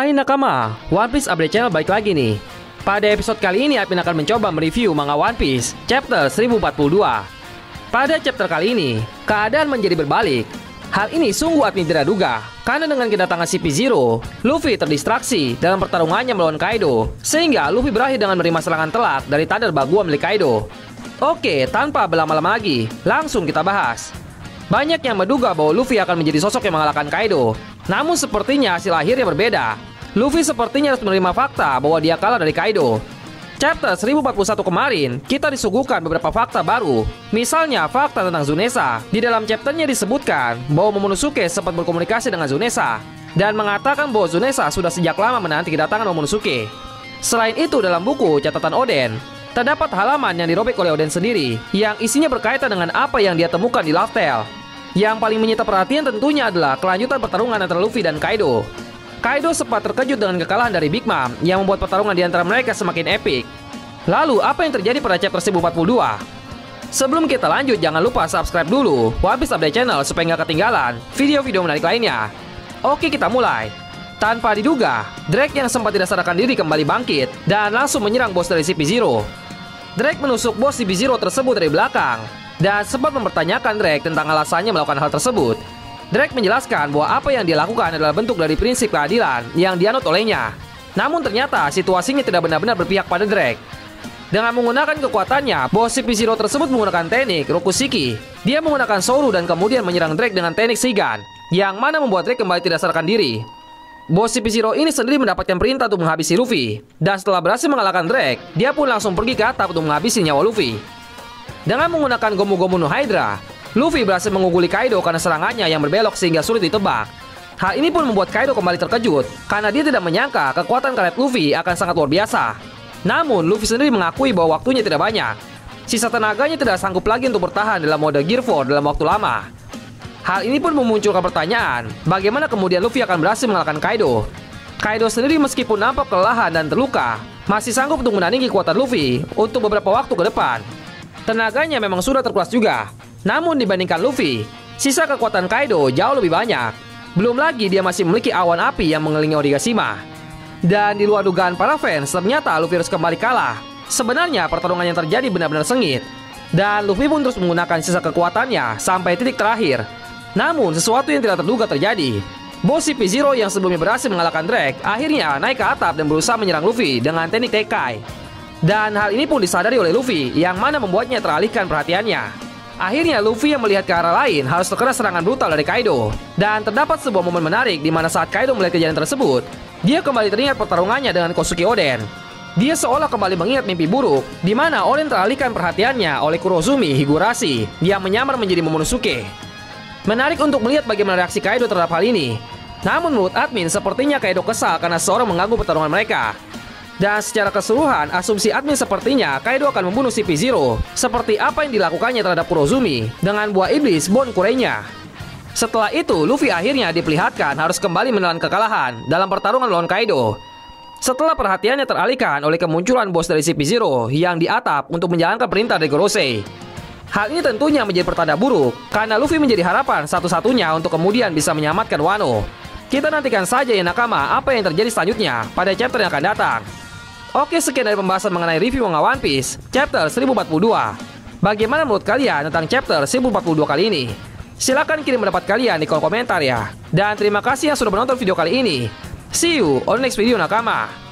Hai nakama, One Piece Update Channel balik lagi nih. Pada episode kali ini Admin akan mencoba mereview manga One Piece chapter 1042. Pada chapter kali ini, keadaan menjadi berbalik. Hal ini sungguh Admin tidak duga, karena dengan kedatangan CP0, Luffy terdistraksi dalam pertarungannya melawan Kaido, sehingga Luffy berakhir dengan menerima serangan telak dari Thunder Bagua milik Kaido. Oke, tanpa berlama-lama lagi, langsung kita bahas. Banyak yang menduga bahwa Luffy akan menjadi sosok yang mengalahkan Kaido. Namun sepertinya hasil akhirnya berbeda. Luffy sepertinya harus menerima fakta bahwa dia kalah dari Kaido. Chapter 1041 kemarin, kita disuguhkan beberapa fakta baru. Misalnya fakta tentang Zunesha. Di dalam chapternya disebutkan bahwa Momonosuke sempat berkomunikasi dengan Zunesha dan mengatakan bahwa Zunesha sudah sejak lama menanti kedatangan Momonosuke. Selain itu, dalam buku catatan Oden, terdapat halaman yang dirobek oleh Oden sendiri yang isinya berkaitan dengan apa yang dia temukan di Laugh Tale. Yang paling menyita perhatian tentunya adalah kelanjutan pertarungan antara Luffy dan Kaido. Kaido sempat terkejut dengan kekalahan dari Big Mom yang membuat pertarungan di antara mereka semakin epik. Lalu, apa yang terjadi pada chapter 1042? Sebelum kita lanjut, jangan lupa subscribe dulu One Piece Update Channel supaya nggak ketinggalan video-video menarik lainnya. Oke, kita mulai. Tanpa diduga, Drake yang sempat tidak sadarkan diri kembali bangkit dan langsung menyerang bos dari CP0. Drake menusuk bos CP0 tersebut dari belakang dan sempat mempertanyakan Drake tentang alasannya melakukan hal tersebut. Drake menjelaskan bahwa apa yang dia lakukan adalah bentuk dari prinsip keadilan yang dianut olehnya. Namun ternyata situasinya tidak benar-benar berpihak pada Drake. Dengan menggunakan kekuatannya, bos CP0 tersebut menggunakan teknik Rokushiki. Dia menggunakan Soru dan kemudian menyerang Drake dengan teknik Shigan, yang mana membuat Drake kembali tidak sadarkan diri. Bos CP0 ini sendiri mendapatkan perintah untuk menghabisi Luffy. Dan setelah berhasil mengalahkan Drake, dia pun langsung pergi ke atap untuk menghabisi nyawa Luffy. Dengan menggunakan Gomu Gomu no Hydra, Luffy berhasil mengungguli Kaido karena serangannya yang berbelok sehingga sulit ditebak. Hal ini pun membuat Kaido kembali terkejut karena dia tidak menyangka kekuatan karet Luffy akan sangat luar biasa. Namun Luffy sendiri mengakui bahwa waktunya tidak banyak. Sisa tenaganya tidak sanggup lagi untuk bertahan dalam mode Gear 4 dalam waktu lama. Hal ini pun memunculkan pertanyaan, bagaimana kemudian Luffy akan berhasil mengalahkan Kaido? Kaido sendiri meskipun nampak kelelahan dan terluka, masih sanggup untuk menandingi kekuatan Luffy untuk beberapa waktu ke depan. Tenaganya memang sudah terkuras juga. Namun dibandingkan Luffy, sisa kekuatan Kaido jauh lebih banyak. Belum lagi dia masih memiliki awan api yang mengelilingi Onigashima. Dan di luar dugaan para fans, ternyata Luffy harus kembali kalah. Sebenarnya pertarungan yang terjadi benar-benar sengit. Dan Luffy pun terus menggunakan sisa kekuatannya sampai titik terakhir. Namun sesuatu yang tidak terduga terjadi. Bos CP0 yang sebelumnya berhasil mengalahkan Drake akhirnya naik ke atap dan berusaha menyerang Luffy dengan teknik Tekai. Dan hal ini pun disadari oleh Luffy, yang mana membuatnya teralihkan perhatiannya. Akhirnya Luffy yang melihat ke arah lain harus terkena serangan brutal dari Kaido. Dan terdapat sebuah momen menarik di mana saat Kaido melihat kejadian tersebut, dia kembali teringat pertarungannya dengan Kosuke Oden. Dia seolah kembali mengingat mimpi buruk, di mana Oden teralihkan perhatiannya oleh Kurozumi Higurashi yang menyamar menjadi Momonosuke. Menarik untuk melihat bagaimana reaksi Kaido terhadap hal ini. Namun menurut admin, sepertinya Kaido kesal karena seorang mengganggu pertarungan mereka. Dan secara keseluruhan, asumsi admin sepertinya Kaido akan membunuh CP0 seperti apa yang dilakukannya terhadap Kurozumi dengan buah iblis Bon Kurei-nya. Setelah itu, Luffy akhirnya diperlihatkan harus kembali menelan kekalahan dalam pertarungan melawan Kaido. Setelah perhatiannya teralihkan oleh kemunculan bos dari CP0 yang di atap untuk menjalankan perintah dari Gorosei. Hal ini tentunya menjadi pertanda buruk karena Luffy menjadi harapan satu-satunya untuk kemudian bisa menyelamatkan Wano. Kita nantikan saja ya nakama apa yang terjadi selanjutnya pada chapter yang akan datang. Oke, sekian dari pembahasan mengenai review manga One Piece chapter 1042. Bagaimana menurut kalian tentang chapter 1042 kali ini? Silahkan kirim pendapat kalian di kolom komentar ya. Dan terima kasih yang sudah menonton video kali ini. See you on next video nakama.